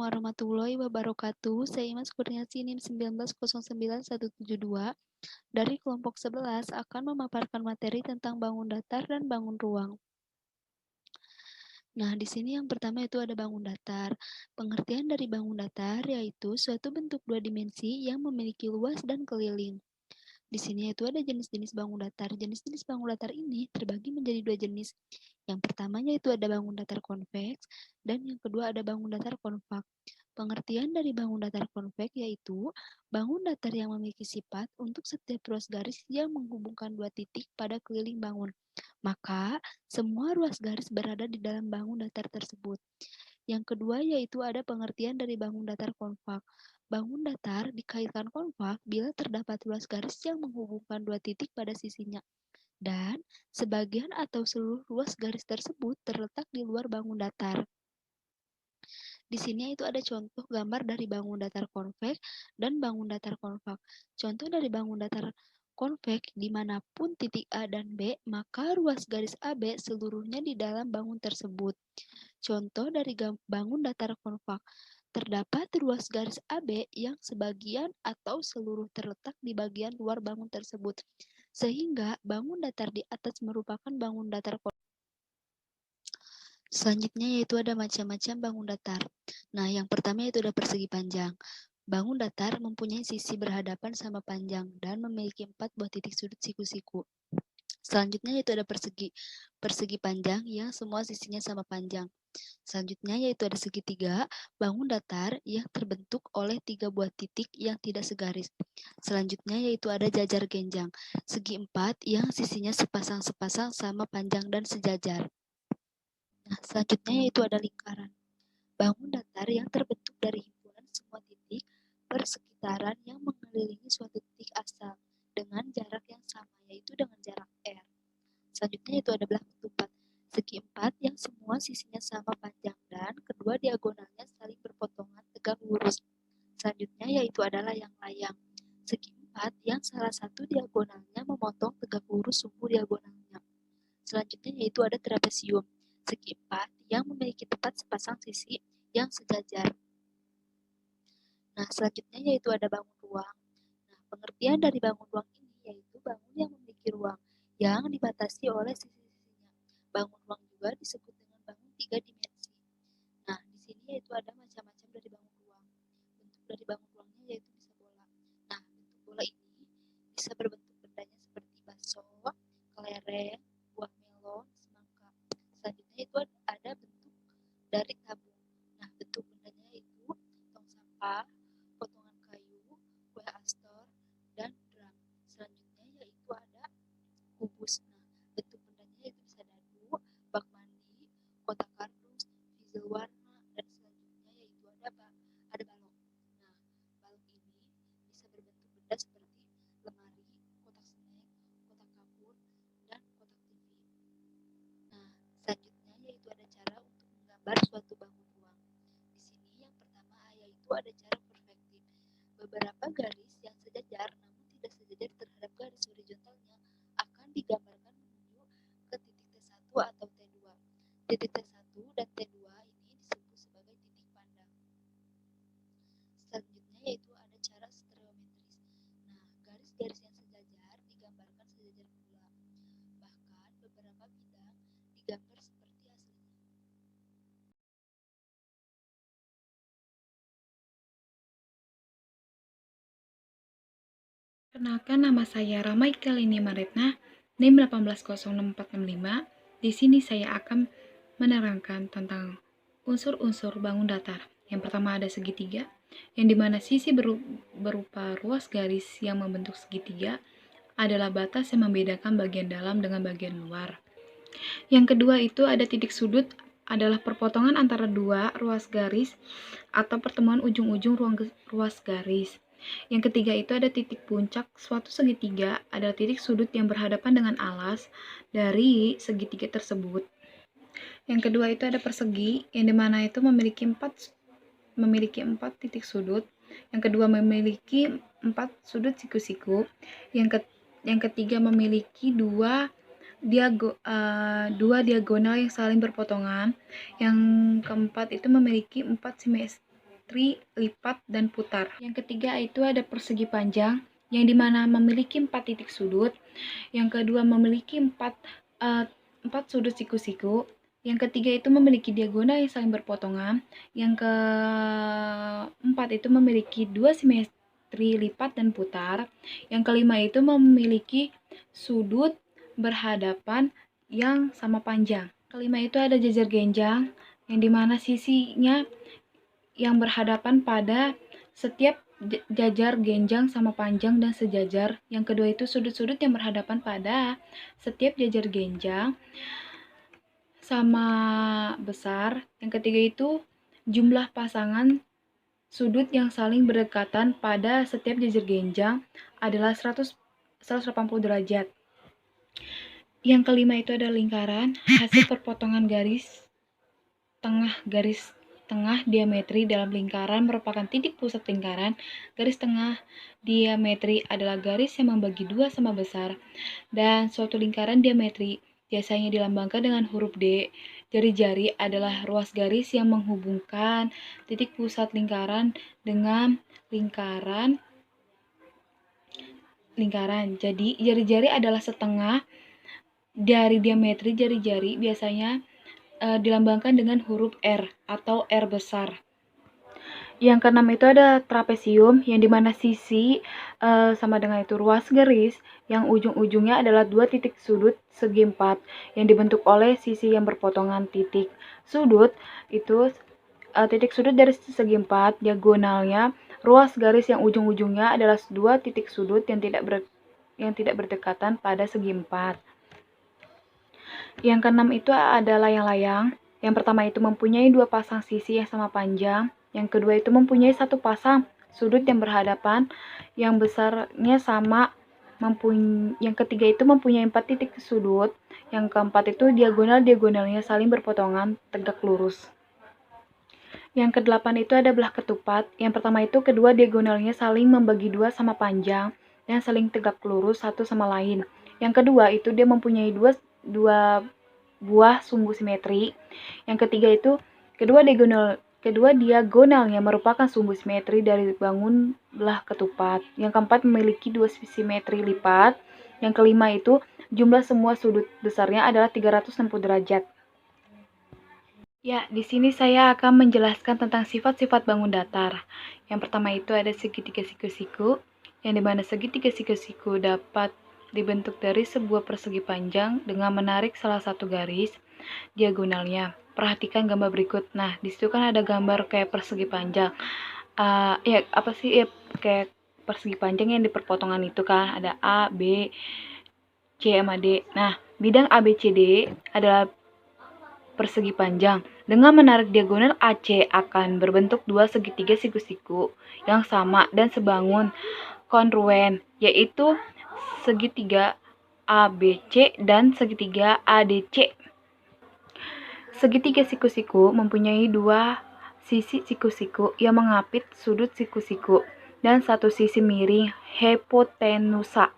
warahmatullahi wabarakatuh. Saya Imas Kurniasi NIM 1909172 dari kelompok 11 akan memaparkan materi tentang bangun datar dan bangun ruang. Nah, di sini yang pertama itu ada bangun datar. Pengertian dari bangun datar yaitu suatu bentuk dua dimensi yang memiliki luas dan keliling. Di sini itu ada jenis-jenis bangun datar. Jenis-jenis bangun datar ini terbagi menjadi dua jenis. Yang pertamanya itu ada bangun datar konveks dan yang kedua ada bangun datar konvak. Pengertian dari bangun datar konveks yaitu bangun datar yang memiliki sifat untuk setiap ruas garis yang menghubungkan dua titik pada keliling bangun. Maka, semua ruas garis berada di dalam bangun datar tersebut. Yang kedua yaitu ada pengertian dari bangun datar konvak. Bangun datar dikaitkan konvak bila terdapat ruas garis yang menghubungkan dua titik pada sisinya. Dan sebagian atau seluruh ruas garis tersebut terletak di luar bangun datar. Di sini itu ada contoh gambar dari bangun datar konveks dan bangun datar konvak. Contoh dari bangun datar konveks dimanapun titik A dan B, maka ruas garis AB seluruhnya di dalam bangun tersebut. Contoh dari bangun datar konvak. Terdapat ruas garis AB yang sebagian atau seluruh terletak di bagian luar bangun tersebut. Sehingga bangun datar di atas merupakan bangun datar konvek. Selanjutnya yaitu ada macam-macam bangun datar. Nah, yang pertama yaitu ada persegi panjang. Bangun datar mempunyai sisi berhadapan sama panjang dan memiliki 4 buah titik sudut siku-siku. Selanjutnya yaitu ada persegi panjang yang semua sisinya sama panjang. Selanjutnya yaitu ada segitiga, bangun datar yang terbentuk oleh 3 buah titik yang tidak segaris. Selanjutnya yaitu ada jajar genjang, segi 4 yang sisinya sepasang-sepasang sama panjang dan sejajar. Nah, selanjutnya yaitu ada lingkaran. Bangun datar yang terbentuk dari himpunan semua titik persekitaran yang mengelilingi suatu titik asal dengan jarak yang sama, yaitu dengan jarak R. Selanjutnya itu ada belah ketupat, segi 4 yang semua sisinya sama panjang dan kedua diagonalnya saling berpotongan tegak lurus. Selanjutnya yaitu ada layang-layang, segi 4 yang salah satu diagonalnya memotong tegak lurus sumbu diagonalnya. Selanjutnya yaitu ada trapesium, segi 4 yang memiliki tepat sepasang sisi yang sejajar. Nah, selanjutnya yaitu ada bangun ruang. Nah, pengertian dari bangun ruang ini yaitu bangun yang memiliki ruang yang dibatasi oleh sisi-sisinya. Bangun ruang juga disebut dengan bangun 3 dimensi. Nah, di sini yaitu ada macam-macam dari bangun ruang. Bentuk dari bangun ruangnya yaitu bisa bola. Nah, bentuk bola ini bisa berbentuk bendanya seperti bakso, kelereng, buah melon, semangka. Selanjutnya itu ada bentuk dari tabung. Nah, bentuk bendanya itu tong sampah, potongan kayu, kue astor, dan drum. Selanjutnya yaitu ada kubus. Nah, bentuk bendanya itu bisa dadu, bak mandi, kotak kardus, pisau warna, dan selanjutnya yaitu ada balok. Nah, balok ini bisa berbentuk benda seperti lemari, kotak snack, kotak kapur, dan kotak TV. Nah, selanjutnya yaitu ada cara untuk menggambar suatu bangun ruang. Di sini yang pertama yaitu ada cara perspektif. Beberapa garis yang sejajar namun tidak sejajar terhadap garis horizontalnya akan digambarkan menuju ke titik T1 atau T2. Titik T1 dan T2 ini disebut sebagai titik pandang. Selanjutnya yaitu ada cara stereometris. Nah, garis-garis yang sejajar digambarkan sejajar pula. Bahkan beberapa bidang digambar seperti aslinya. Perkenalkan, nama saya Rama Ikalini Maretna, NIM 1806465. Di sini saya akan menerangkan tentang unsur-unsur bangun datar. Yang pertama ada segitiga, yang dimana sisi berupa ruas garis yang membentuk segitiga adalah batas yang membedakan bagian dalam dengan bagian luar. Yang kedua itu ada titik sudut, adalah perpotongan antara dua ruas garis atau pertemuan ujung-ujung ruas garis. Yang ketiga itu ada titik puncak. Suatu segitiga adalah titik sudut yang berhadapan dengan alas dari segitiga tersebut. Yang kedua itu ada persegi, yang dimana itu memiliki empat titik sudut. Yang kedua memiliki 4 sudut siku-siku. Yang ketiga memiliki dua diagonal yang saling berpotongan. Yang keempat itu memiliki 4 simetri, lipat, dan putar. Yang ketiga itu ada persegi panjang, yang dimana memiliki 4 titik sudut. Yang kedua memiliki 4 sudut siku-siku. Yang ketiga itu memiliki diagonal yang saling berpotongan. Yang keempat itu memiliki 2 simetri lipat dan putar. Yang kelima itu memiliki sudut berhadapan yang sama panjang. Kelima itu ada jajar genjang, yang dimana sisinya yang berhadapan pada setiap jajar genjang sama panjang dan sejajar. Yang kedua itu sudut-sudut yang berhadapan pada setiap jajar genjang sama besar. Yang ketiga itu jumlah pasangan sudut yang saling berdekatan pada setiap jajar genjang adalah 180 derajat. Yang kelima itu ada lingkaran, hasil perpotongan garis tengah diametri dalam lingkaran merupakan titik pusat lingkaran. Garis tengah diametri adalah garis yang membagi dua sama besar, dan suatu lingkaran diametri biasanya dilambangkan dengan huruf D. Jari-jari adalah ruas garis yang menghubungkan titik pusat lingkaran dengan lingkaran. Jadi, jari-jari adalah setengah dari diametri jari-jari, biasanya dilambangkan dengan huruf R atau R besar. Yang keenam itu ada trapesium, yang dimana sisi sama dengan itu ruas garis, yang ujung-ujungnya adalah 2 titik sudut segi 4 yang dibentuk oleh sisi yang berpotongan titik sudut. Itu titik sudut dari segi 4, diagonalnya ruas garis yang ujung-ujungnya adalah 2 titik sudut yang tidak berdekatan pada segi 4. Yang keenam itu ada layang-layang. Yang pertama itu mempunyai 2 pasang sisi yang sama panjang. Yang kedua itu mempunyai 1 pasang sudut yang berhadapan, yang besarnya sama. Yang ketiga itu mempunyai 4 titik sudut. Yang keempat itu diagonalnya saling berpotongan tegak lurus. Yang kedelapan itu ada belah ketupat. Yang pertama itu kedua diagonalnya saling membagi 2 sama panjang dan saling tegak lurus satu sama lain. Yang kedua itu dia mempunyai dua buah sumbu simetri. Yang ketiga itu kedua diagonalnya merupakan sumbu simetri dari bangun belah ketupat. Yang keempat memiliki 2 simetri lipat. Yang kelima itu jumlah semua sudut besarnya adalah 360 derajat. Ya, di sini saya akan menjelaskan tentang sifat-sifat bangun datar. Yang pertama itu ada segitiga siku-siku, yang dimana segitiga siku-siku dapat dibentuk dari sebuah persegi panjang dengan menarik salah satu garis diagonalnya. Perhatikan gambar berikut. Nah, di situ kan ada gambar kayak persegi panjang. Kayak persegi panjang yang di perpotongan itu kan ada A, B, C sama D. Nah, bidang ABCD adalah persegi panjang. Dengan menarik diagonal AC akan berbentuk 2 segitiga siku-siku yang sama dan sebangun kongruen, yaitu segitiga ABC dan segitiga ADC. Segitiga siku-siku mempunyai 2 sisi siku-siku yang mengapit sudut siku-siku dan 1 sisi miring hipotenusa.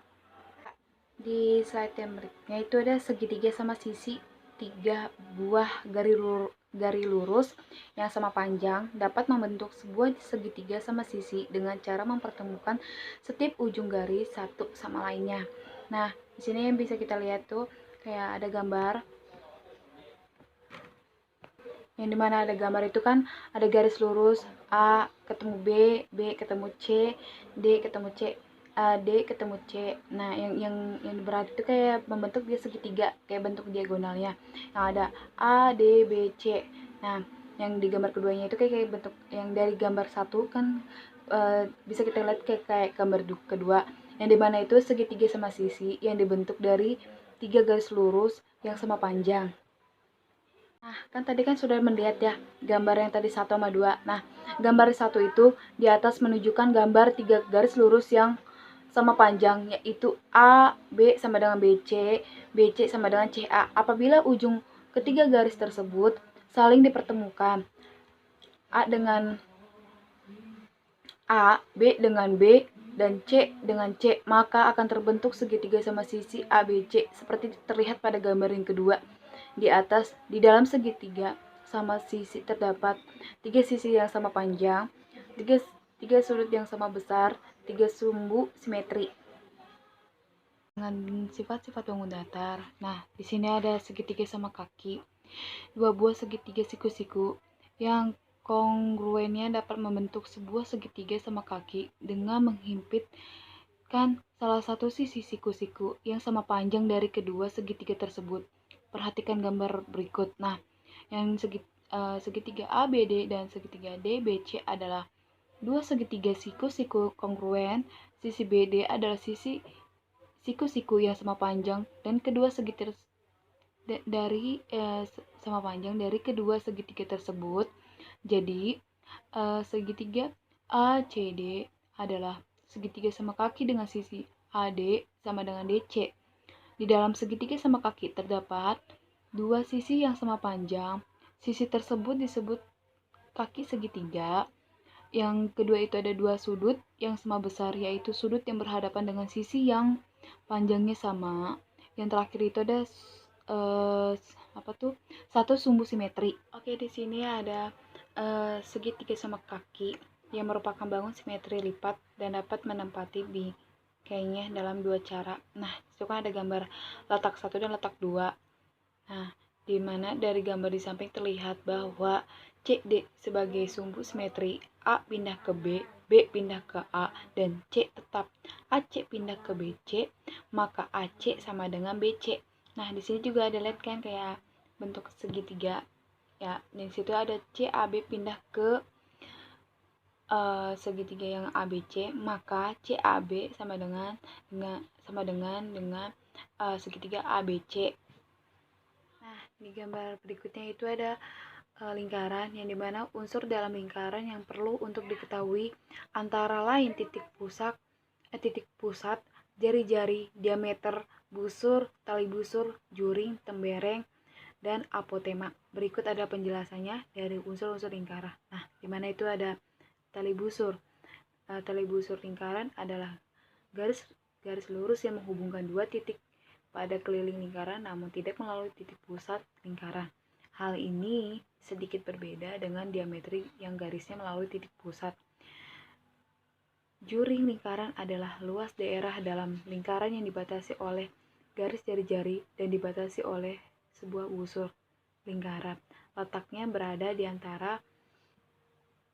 Di slide yang berikutnya itu ada segitiga sama sisi 3 buah garis lurus yang sama panjang dapat membentuk sebuah segitiga sama sisi dengan cara mempertemukan setiap ujung garis satu sama lainnya. Nah, di sini yang bisa kita lihat tuh kayak ada gambar, yang dimana ada gambar itu kan ada garis lurus A ketemu B, B ketemu C, D ketemu C, D ketemu C. Nah, yang berarti itu kayak membentuk dia segitiga, kayak bentuk diagonalnya. Yang ada A, D, B, C. Nah, yang di gambar keduanya itu kayak bentuk yang dari gambar satu kan bisa kita lihat kayak gambar kedua, yang dimana itu segitiga sama sisi yang dibentuk dari 3 garis lurus yang sama panjang. Nah, kan tadi kan sudah melihat ya gambar yang tadi 1 sama 2. Nah, gambar 1 itu di atas menunjukkan gambar 3 garis lurus yang sama panjang, yaitu A, B sama dengan BC, BC sama dengan CA. Apabila ujung ketiga garis tersebut saling dipertemukan, A dengan A, B dengan B, dan C dengan C, maka akan terbentuk segitiga sama sisi ABC seperti terlihat pada gambar yang kedua. Di atas, di dalam segitiga sama sisi terdapat 3 sisi yang sama panjang, tiga sudut yang sama besar, tiga sumbu simetri dengan sifat-sifat bangun datar. Nah, di sini ada segitiga sama kaki, dua buah segitiga siku-siku yang kongruennya dapat membentuk sebuah segitiga sama kaki dengan menghimpitkan salah satu sisi siku-siku yang sama panjang dari kedua segitiga tersebut. Perhatikan gambar berikut. Nah, yang segitiga ABD dan segitiga DBC adalah dua segitiga siku-siku kongruen. Sisi BD adalah sisi siku-siku yang sama panjang dan kedua segitiga dari sama panjang dari kedua segitiga tersebut. Jadi segitiga ACD adalah segitiga sama kaki dengan sisi AD sama dengan DC. Di dalam segitiga sama kaki terdapat dua sisi yang sama panjang. Sisi tersebut disebut kaki segitiga. Yang kedua itu ada dua sudut yang sama besar, yaitu sudut yang berhadapan dengan sisi yang panjangnya sama. Yang terakhir itu ada satu sumbu simetri. Oke, di sini ada segitiga sama kaki yang merupakan bangun simetri lipat dan dapat menempati bingkainya dalam dua cara. Nah, itu kan ada gambar letak 1 dan letak 2. Nah, di mana dari gambar di samping terlihat bahwa CD sebagai sumbu simetri A pindah ke B, B pindah ke A, dan C tetap AC pindah ke BC, maka AC sama dengan BC. Nah, di sini juga ada lihat kan kayak bentuk segitiga. Ya, di situ ada CAB pindah ke segitiga yang ABC, maka CAB sama dengan segitiga ABC. Nah, di gambar berikutnya itu ada lingkaran yang dimana unsur dalam lingkaran yang perlu untuk diketahui antara lain titik pusat, jari-jari, diameter, busur, tali busur, juring, tembereng, dan apotema. Berikut ada penjelasannya dari unsur-unsur lingkaran. Nah, dimana itu ada tali busur. Tali busur lingkaran adalah garis lurus yang menghubungkan dua titik pada keliling lingkaran namun tidak melalui titik pusat lingkaran. Hal ini sedikit berbeda dengan diametri yang garisnya melalui titik pusat. Juring lingkaran adalah luas daerah dalam lingkaran yang dibatasi oleh garis jari-jari dan dibatasi oleh sebuah busur lingkaran. Letaknya berada di antara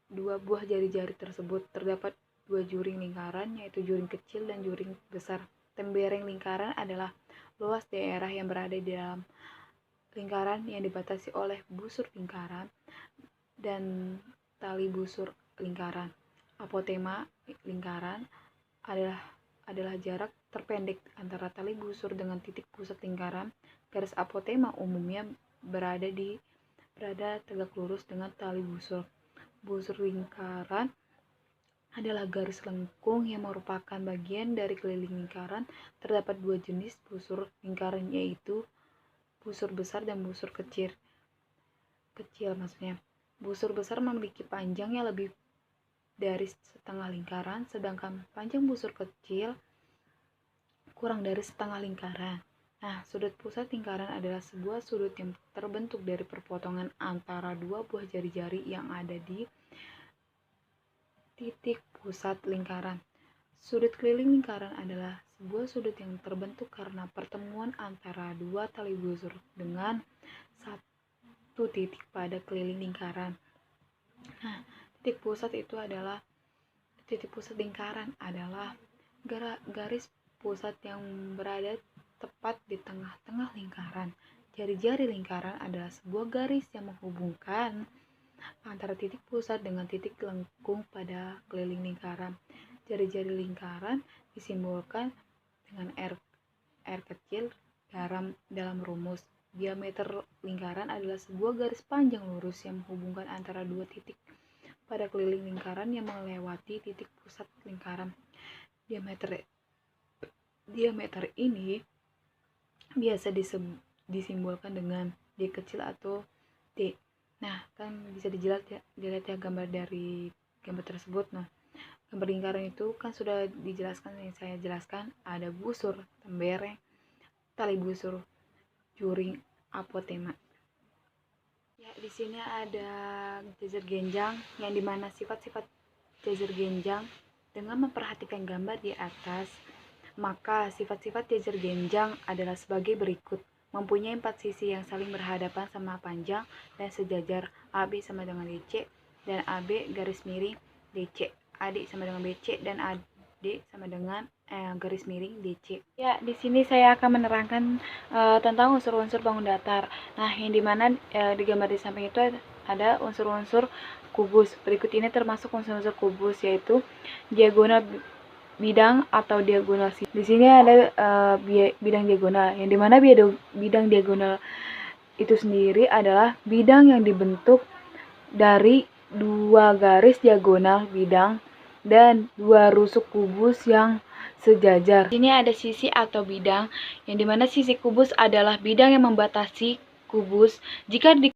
dua buah jari-jari tersebut. Terdapat dua juring lingkaran, yaitu juring kecil dan juring besar. Tembereng lingkaran adalah luas daerah yang berada di dalam lingkaran yang dibatasi oleh busur lingkaran dan tali busur lingkaran. Apotema lingkaran adalah jarak terpendek antara tali busur dengan titik pusat lingkaran. Garis apotema umumnya berada tegak lurus dengan tali busur. Busur lingkaran adalah garis lengkung yang merupakan bagian dari keliling lingkaran. Terdapat dua jenis busur lingkaran, yaitu busur besar dan busur kecil maksudnya. Busur besar memiliki panjang yang lebih dari setengah lingkaran, sedangkan panjang busur kecil kurang dari setengah lingkaran. Nah, sudut pusat lingkaran adalah sebuah sudut yang terbentuk dari perpotongan antara dua buah jari-jari yang ada di titik pusat lingkaran. Sudut keliling lingkaran adalah sebuah sudut yang terbentuk karena pertemuan antara dua tali busur dengan satu titik pada keliling lingkaran. Nah, titik pusat lingkaran adalah garis pusat yang berada tepat di tengah-tengah lingkaran. Jari-jari lingkaran adalah sebuah garis yang menghubungkan antara titik pusat dengan titik lengkung pada keliling lingkaran. Jari-jari lingkaran disimbolkan dengan R kecil dalam rumus. Diameter lingkaran adalah sebuah garis panjang lurus yang menghubungkan antara dua titik pada keliling lingkaran yang melewati titik pusat lingkaran. Diameter ini biasa disimbolkan dengan D kecil atau D. Nah, kan bisa dilihat ya gambar dari gambar tersebut. Nah, gambar lingkaran itu kan sudah dijelaskan, yang saya jelaskan ada busur, tembereng, tali busur, juring, apotema. Ya, di sini ada jajar genjang yang dimana sifat-sifat jajar genjang dengan memperhatikan gambar di atas, maka sifat-sifat jajar genjang adalah sebagai berikut. Mempunyai 4 sisi yang saling berhadapan sama panjang dan sejajar. AB sama dengan DC dan AB garis miring DC. AD sama dengan BC dan AD sama dengan garis miring DC. Ya, di sini saya akan menerangkan tentang unsur-unsur bangun datar. Nah, yang dimana di gambar di samping itu ada unsur-unsur kubus. Berikut ini termasuk unsur-unsur kubus, yaitu diagonal bidang atau diagonal. Di sini ada bidang diagonal, yang dimana bidang diagonal itu sendiri adalah bidang yang dibentuk dari 2 garis diagonal bidang dan 2 rusuk kubus yang sejajar. Di sini ada sisi atau bidang, yang dimana sisi kubus adalah bidang yang membatasi kubus. Jika di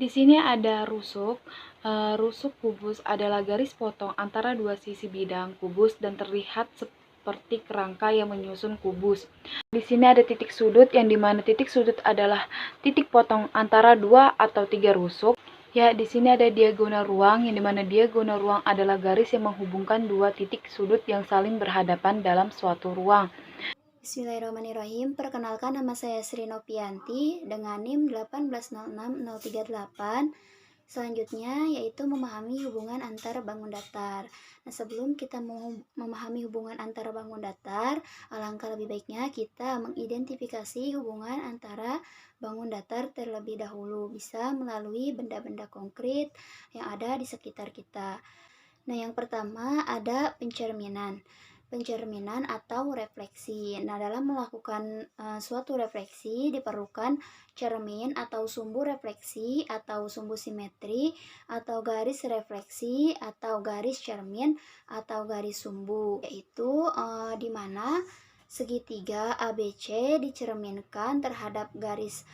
sini ada rusuk. Rusuk kubus adalah garis potong antara 2 sisi bidang kubus dan terlihat seperti kerangka yang menyusun kubus. Di sini ada titik sudut, yang dimana titik sudut adalah titik potong antara 2 atau 3 rusuk. Ya, di sini ada diagonal ruang, yang dimana diagonal ruang adalah garis yang menghubungkan 2 titik sudut yang saling berhadapan dalam suatu ruang. Bismillahirrahmanirrahim. Perkenalkan, nama saya Sri Nopianti dengan NIM 1806038. Selanjutnya yaitu memahami hubungan antar bangun datar. Nah, sebelum kita memahami hubungan antara bangun datar, alangkah lebih baiknya kita mengidentifikasi hubungan antara bangun datar terlebih dahulu, bisa melalui benda-benda konkret yang ada di sekitar kita. Nah, yang pertama ada pencerminan atau refleksi. Nah, dalam melakukan suatu refleksi diperlukan cermin atau sumbu refleksi atau sumbu simetri atau garis refleksi atau garis cermin atau garis sumbu, yaitu di mana segitiga ABC dicerminkan terhadap garis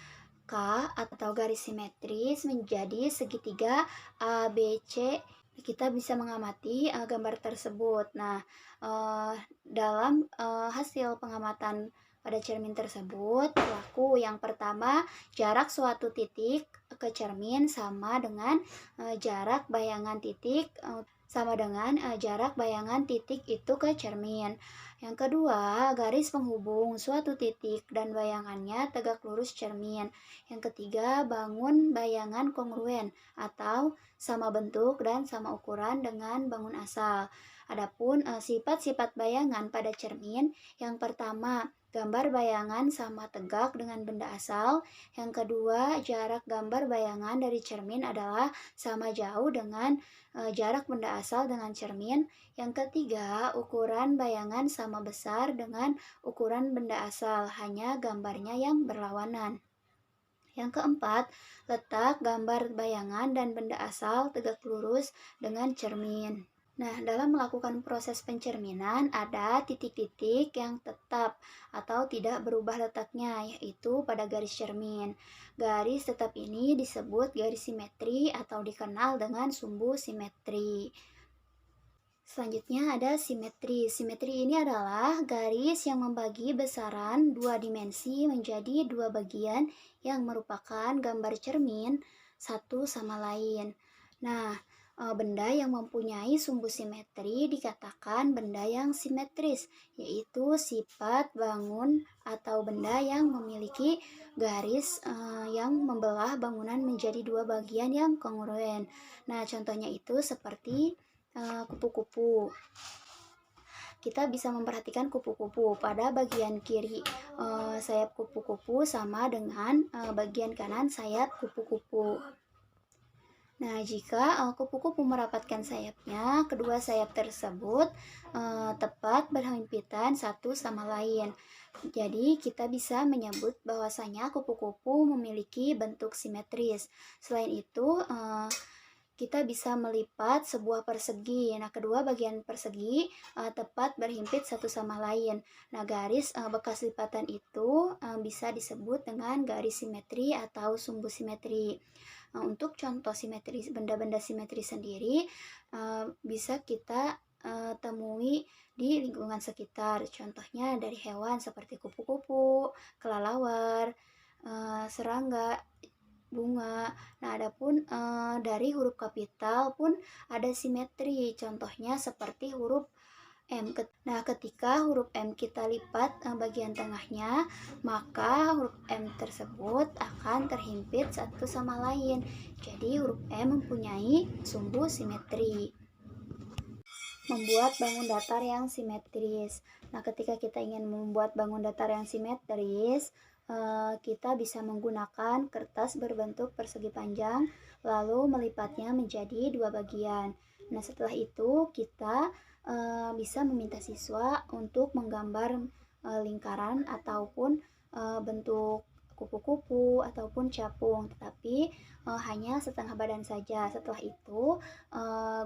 K atau garis simetris menjadi segitiga ABC. Kita bisa mengamati gambar tersebut. Nah, dalam hasil pengamatan pada cermin tersebut berlaku yang pertama, jarak suatu titik ke cermin sama dengan jarak bayangan titik itu ke cermin. Yang kedua, garis penghubung suatu titik dan bayangannya tegak lurus cermin. Yang ketiga, bangun bayangan kongruen atau sama bentuk dan sama ukuran dengan bangun asal. Adapun sifat-sifat bayangan pada cermin, yang pertama, gambar bayangan sama tegak dengan benda asal. Yang kedua, jarak gambar bayangan dari cermin adalah sama jauh dengan jarak benda asal dengan cermin. Yang ketiga, ukuran bayangan sama besar dengan ukuran benda asal, hanya gambarnya yang berlawanan. Yang keempat, letak gambar bayangan dan benda asal tegak lurus dengan cermin. Nah, dalam melakukan proses pencerminan ada titik-titik yang tetap atau tidak berubah letaknya, yaitu pada garis cermin. Garis tetap ini disebut garis simetri atau dikenal dengan sumbu simetri. Selanjutnya ada simetri. Simetri ini adalah garis yang membagi besaran 2 dimensi menjadi 2 bagian yang merupakan gambar cermin satu sama lain. Nah, benda yang mempunyai sumbu simetri dikatakan benda yang simetris, yaitu sifat bangun atau benda yang memiliki garis yang membelah bangunan menjadi 2 bagian yang kongruen. Nah, contohnya itu seperti kupu-kupu. Kita bisa memperhatikan kupu-kupu. Pada bagian kiri sayap kupu-kupu sama dengan bagian kanan sayap kupu-kupu. Nah, jika kupu-kupu merapatkan sayapnya, kedua sayap tersebut tepat berhimpitan satu sama lain. Jadi, kita bisa menyebut bahwasanya kupu-kupu memiliki bentuk simetris. Selain itu, kita bisa melipat sebuah persegi. Nah, kedua bagian persegi tepat berhimpit satu sama lain. Nah, garis bekas lipatan itu bisa disebut dengan garis simetri atau sumbu simetri. Untuk contoh simetri, benda-benda simetri sendiri bisa kita temui di lingkungan sekitar. Contohnya dari hewan seperti kupu-kupu, kelelawar, serangga, bunga. Nah, adapun dari huruf kapital pun ada simetri. Contohnya seperti huruf M. Nah, ketika huruf M kita lipat bagian tengahnya, maka huruf M tersebut akan terhimpit satu sama lain. Jadi huruf M mempunyai sumbu simetri. Membuat bangun datar yang simetris. Nah, ketika kita ingin membuat bangun datar yang simetris, kita bisa menggunakan kertas berbentuk persegi panjang, lalu melipatnya menjadi dua bagian. Nah, setelah itu kita bisa meminta siswa untuk menggambar lingkaran ataupun bentuk kupu-kupu ataupun capung, tetapi hanya setengah badan saja. Setelah itu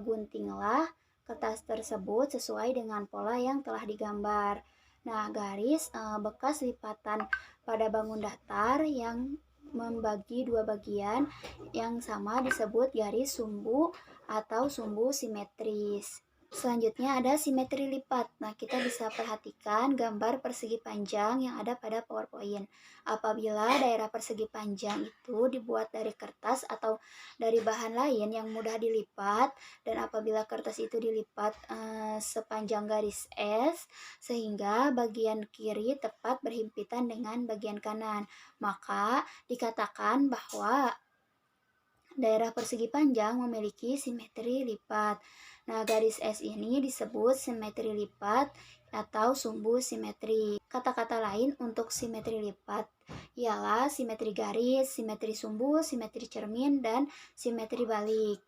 guntinglah kertas tersebut sesuai dengan pola yang telah digambar. Nah, garis bekas lipatan pada bangun datar yang membagi dua bagian yang sama disebut garis sumbu atau sumbu simetris. Selanjutnya ada simetri lipat. Nah, kita bisa perhatikan gambar persegi panjang yang ada pada PowerPoint. Apabila daerah persegi panjang itu dibuat dari kertas atau dari bahan lain yang mudah dilipat, dan apabila kertas itu dilipat sepanjang garis S sehingga bagian kiri tepat berhimpitan dengan bagian kanan, maka dikatakan bahwa daerah persegi panjang memiliki simetri lipat. Nah, garis S ini disebut simetri lipat atau sumbu simetri. Kata-kata lain untuk simetri lipat ialah simetri garis, simetri sumbu, simetri cermin, dan simetri balik.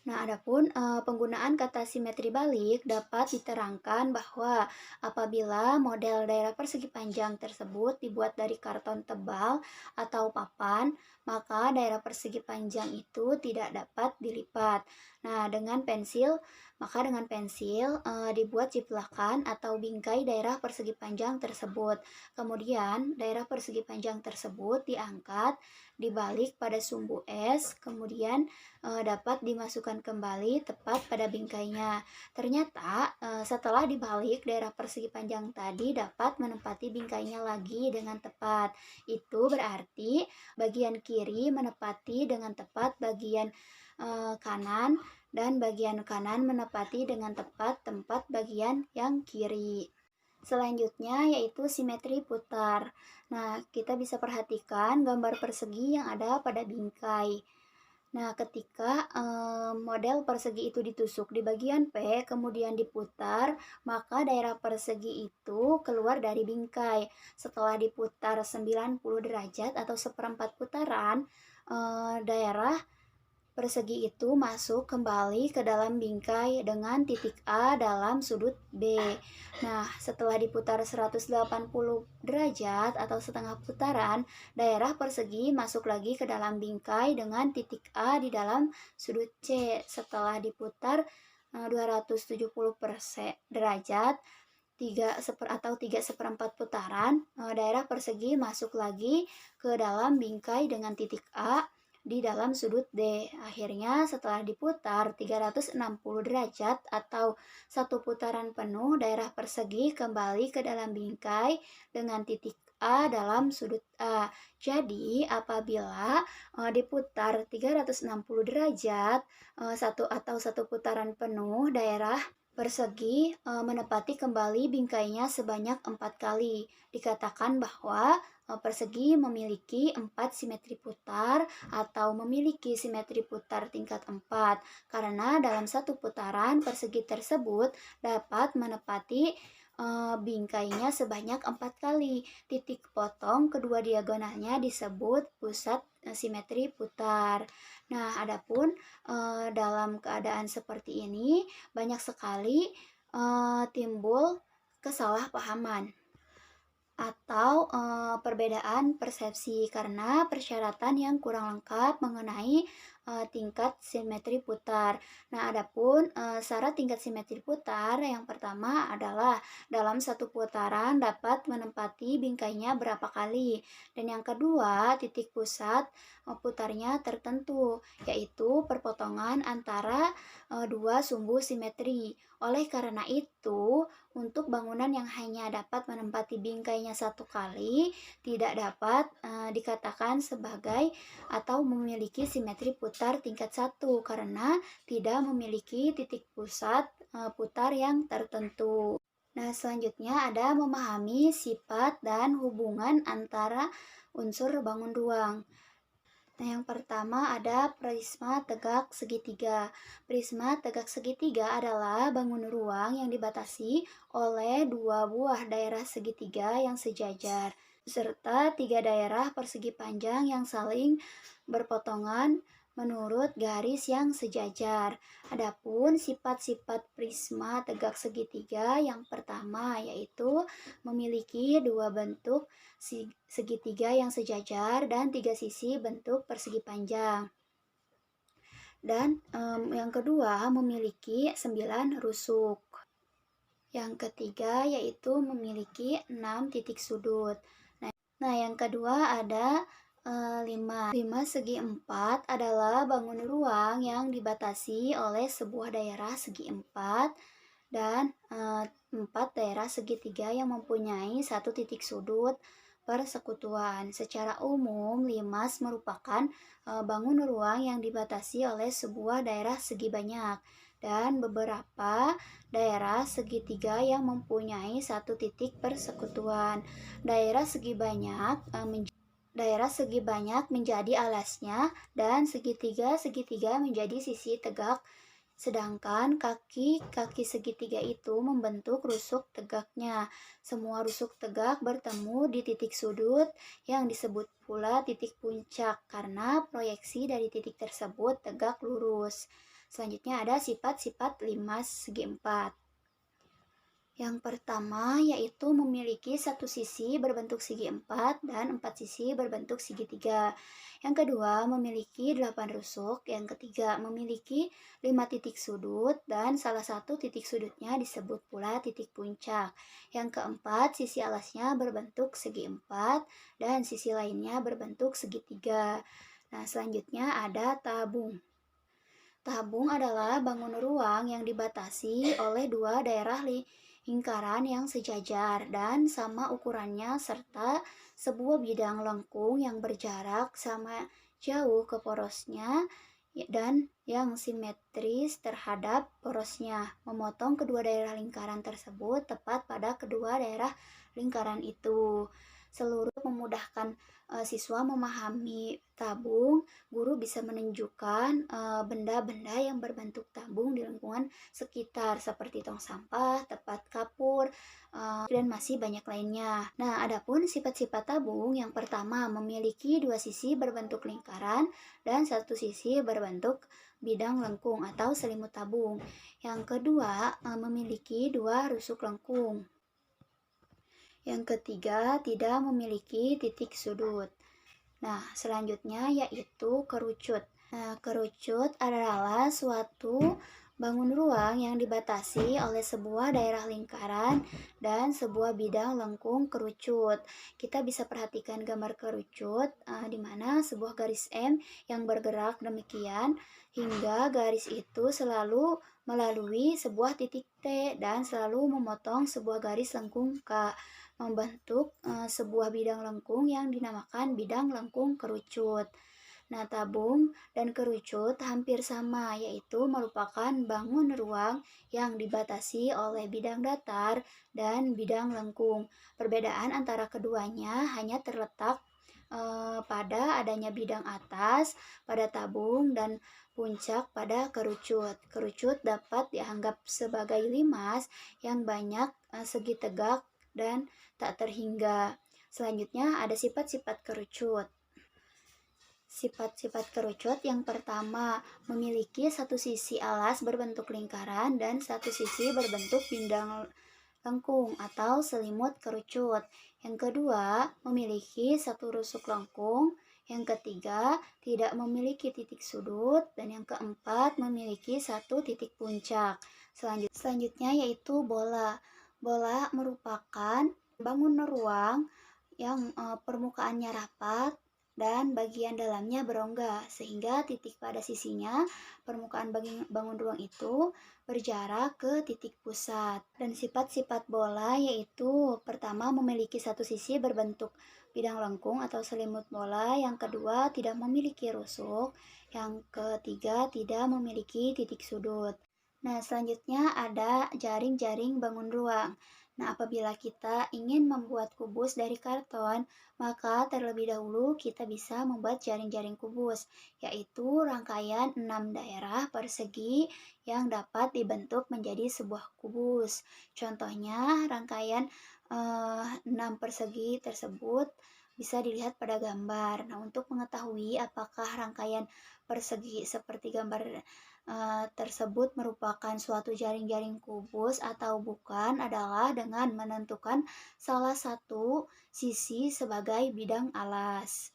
Nah, adapun penggunaan kata simetri balik dapat diterangkan bahwa apabila model daerah persegi panjang tersebut dibuat dari karton tebal atau papan, maka daerah persegi panjang itu tidak dapat dilipat. Nah, dengan pensil dibuat ciplakan atau bingkai daerah persegi panjang tersebut. Kemudian, daerah persegi panjang tersebut diangkat, dibalik pada sumbu S, kemudian dapat dimasukkan kembali tepat pada bingkainya. Ternyata setelah dibalik, daerah persegi panjang tadi dapat menempati bingkainya lagi dengan tepat. Itu berarti bagian kiri menepati dengan tepat bagian kanan, dan bagian kanan menepati dengan tepat tempat bagian yang kiri. Selanjutnya yaitu simetri putar. Nah, kita bisa perhatikan gambar persegi yang ada pada bingkai. Nah, ketika model persegi itu ditusuk di bagian P, kemudian diputar, maka daerah persegi itu keluar dari bingkai. Setelah diputar 90 derajat atau seperempat putaran, daerah persegi itu masuk kembali ke dalam bingkai dengan titik A dalam sudut B. Nah, setelah diputar 180 derajat atau setengah putaran, daerah persegi masuk lagi ke dalam bingkai dengan titik A di dalam sudut C. Setelah diputar 270 derajat, 3 seperempat putaran, daerah persegi masuk lagi ke dalam bingkai dengan titik A di dalam sudut D. Akhirnya setelah diputar 360 derajat atau satu putaran penuh, daerah persegi kembali ke dalam bingkai dengan titik A dalam sudut A. Jadi apabila diputar 360 derajat satu putaran penuh, daerah persegi menepati kembali bingkainya sebanyak 4 kali. Dikatakan bahwa persegi memiliki 4 simetri putar atau memiliki simetri putar tingkat 4 karena dalam satu putaran persegi tersebut dapat menepati bingkainya sebanyak 4 kali. Titik potong kedua diagonalnya disebut pusat simetri putar. Nah, adapun dalam keadaan seperti ini banyak sekali timbul kesalahpahaman atau perbedaan persepsi karena persyaratan yang kurang lengkap mengenai tingkat simetri putar. Nah, adapun syarat tingkat simetri putar yang pertama adalah dalam satu putaran dapat menempati bingkainya berapa kali, dan yang kedua titik pusat putarnya tertentu, yaitu perpotongan antara dua sumbu simetri. Oleh karena itu, untuk bangunan yang hanya dapat menempati bingkainya satu kali, tidak dapat dikatakan sebagai atau memiliki simetri putar tingkat 1 karena tidak memiliki titik pusat putar yang tertentu. Nah, selanjutnya ada memahami sifat dan hubungan antara unsur bangun ruang. Nah, yang pertama ada prisma tegak segitiga. Prisma tegak segitiga adalah bangun ruang yang dibatasi oleh dua buah daerah segitiga yang sejajar, serta tiga daerah persegi panjang yang saling berpotongan menurut garis yang sejajar. Adapun sifat-sifat prisma tegak segitiga yang pertama yaitu memiliki dua bentuk segitiga yang sejajar dan tiga sisi bentuk persegi panjang. Dan yang kedua memiliki 9 rusuk. Yang ketiga yaitu memiliki 6 titik sudut. Nah, yang kedua ada 5 segi 4 adalah bangun ruang yang dibatasi oleh sebuah daerah segi 4 dan 4 daerah segitiga yang mempunyai satu titik sudut persekutuan. Secara umum, limas merupakan bangun ruang yang dibatasi oleh sebuah daerah segi banyak dan beberapa daerah segitiga yang mempunyai satu titik persekutuan. Daerah segi banyak menjadi alasnya dan segitiga menjadi sisi tegak, sedangkan kaki segitiga itu membentuk rusuk tegaknya. Semua rusuk tegak bertemu di titik sudut yang disebut pula titik puncak karena proyeksi dari titik tersebut tegak lurus. Selanjutnya ada sifat-sifat limas segi 4. Yang pertama yaitu memiliki satu sisi berbentuk segi 4 dan 4 sisi berbentuk segitiga. Yang kedua memiliki 8 rusuk. Yang ketiga memiliki 5 titik sudut dan salah satu titik sudutnya disebut pula titik puncak. Yang keempat sisi alasnya berbentuk segi 4 dan sisi lainnya berbentuk segitiga. Nah, selanjutnya ada tabung. Tabung adalah bangun ruang yang dibatasi oleh dua daerah lingkaran yang sejajar dan sama ukurannya serta sebuah bidang lengkung yang berjarak sama jauh ke porosnya dan yang simetris terhadap porosnya, memotong kedua daerah lingkaran tersebut tepat pada kedua daerah lingkaran itu. Seluruh memudahkan siswa memahami tabung, guru bisa menunjukkan benda-benda yang berbentuk tabung di lingkungan sekitar seperti tong sampah, tempat kapur, dan masih banyak lainnya. Nah, adapun sifat-sifat tabung yang pertama memiliki dua sisi berbentuk lingkaran dan satu sisi berbentuk bidang lengkung atau selimut tabung. Yang kedua memiliki dua rusuk lengkung. Yang ketiga, tidak memiliki titik sudut. Nah, selanjutnya yaitu kerucut. Nah, kerucut adalah suatu bangun ruang yang dibatasi oleh sebuah daerah lingkaran dan sebuah bidang lengkung kerucut. Kita bisa perhatikan gambar kerucut di mana sebuah garis M yang bergerak demikian hingga garis itu selalu melalui sebuah titik T dan selalu memotong sebuah garis lengkung K, membentuk sebuah bidang lengkung yang dinamakan bidang lengkung kerucut. Nah, tabung dan kerucut hampir sama, yaitu merupakan bangun ruang yang dibatasi oleh bidang datar dan bidang lengkung. Perbedaan antara keduanya hanya terletak pada adanya bidang atas pada tabung dan puncak pada kerucut. Kerucut dapat dianggap sebagai limas yang banyak segi tegak dan tak terhingga. Selanjutnya ada sifat-sifat kerucut. Sifat-sifat kerucut yang pertama memiliki satu sisi alas berbentuk lingkaran dan satu sisi berbentuk bidang lengkung atau selimut kerucut. Yang kedua memiliki satu rusuk lengkung. Yang ketiga tidak memiliki titik sudut dan yang keempat memiliki satu titik puncak. Selanjutnya yaitu bola. Bola merupakan bangun ruang yang permukaannya rapat dan bagian dalamnya berongga, sehingga titik pada sisinya permukaan bangun ruang itu berjarak ke titik pusat. Dan sifat-sifat bola yaitu pertama memiliki satu sisi berbentuk bidang lengkung atau selimut bola, yang kedua tidak memiliki rusuk, yang ketiga tidak memiliki titik sudut. Nah, selanjutnya ada jaring-jaring bangun ruang. Nah, apabila kita ingin membuat kubus dari karton, maka terlebih dahulu kita bisa membuat jaring-jaring kubus, yaitu rangkaian 6 daerah persegi yang dapat dibentuk menjadi sebuah kubus. Contohnya, rangkaian 6 persegi tersebut bisa dilihat pada gambar. Nah, untuk mengetahui apakah rangkaian persegi seperti gambar tersebut merupakan suatu jaring-jaring kubus atau bukan adalah dengan menentukan salah satu sisi sebagai bidang alas.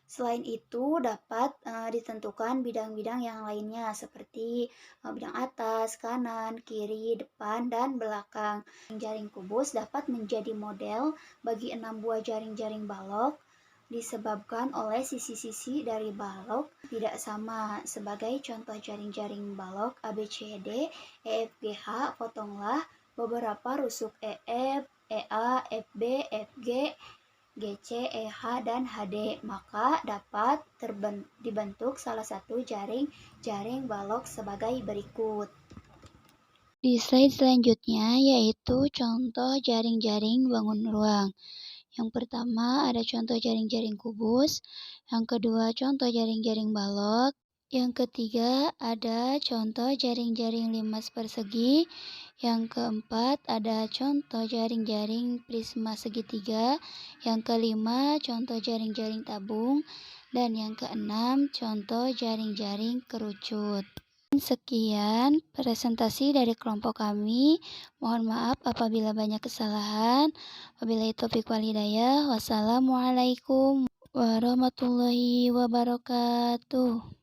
Selain itu dapat ditentukan bidang-bidang yang lainnya seperti bidang atas, kanan, kiri, depan, dan belakang. Jaring kubus dapat menjadi model bagi 6 buah jaring-jaring balok disebabkan oleh sisi-sisi dari balok tidak sama. Sebagai contoh jaring-jaring balok ABCD, EFGH, potonglah beberapa rusuk EF, EA, FB, FG, GC, EH, dan HD, maka dapat dibentuk salah satu jaring balok sebagai berikut. Di slide selanjutnya yaitu contoh jaring-jaring bangun ruang. Yang pertama ada contoh jaring-jaring kubus, yang kedua contoh jaring-jaring balok, yang ketiga ada contoh jaring-jaring limas persegi, yang keempat ada contoh jaring-jaring prisma segitiga, yang kelima contoh jaring-jaring tabung, dan yang keenam contoh jaring-jaring kerucut. Sekian presentasi dari kelompok kami. Mohon maaf apabila banyak kesalahan. Wabillahi taufiq wal hidayah. Wassalamualaikum warahmatullahi wabarakatuh.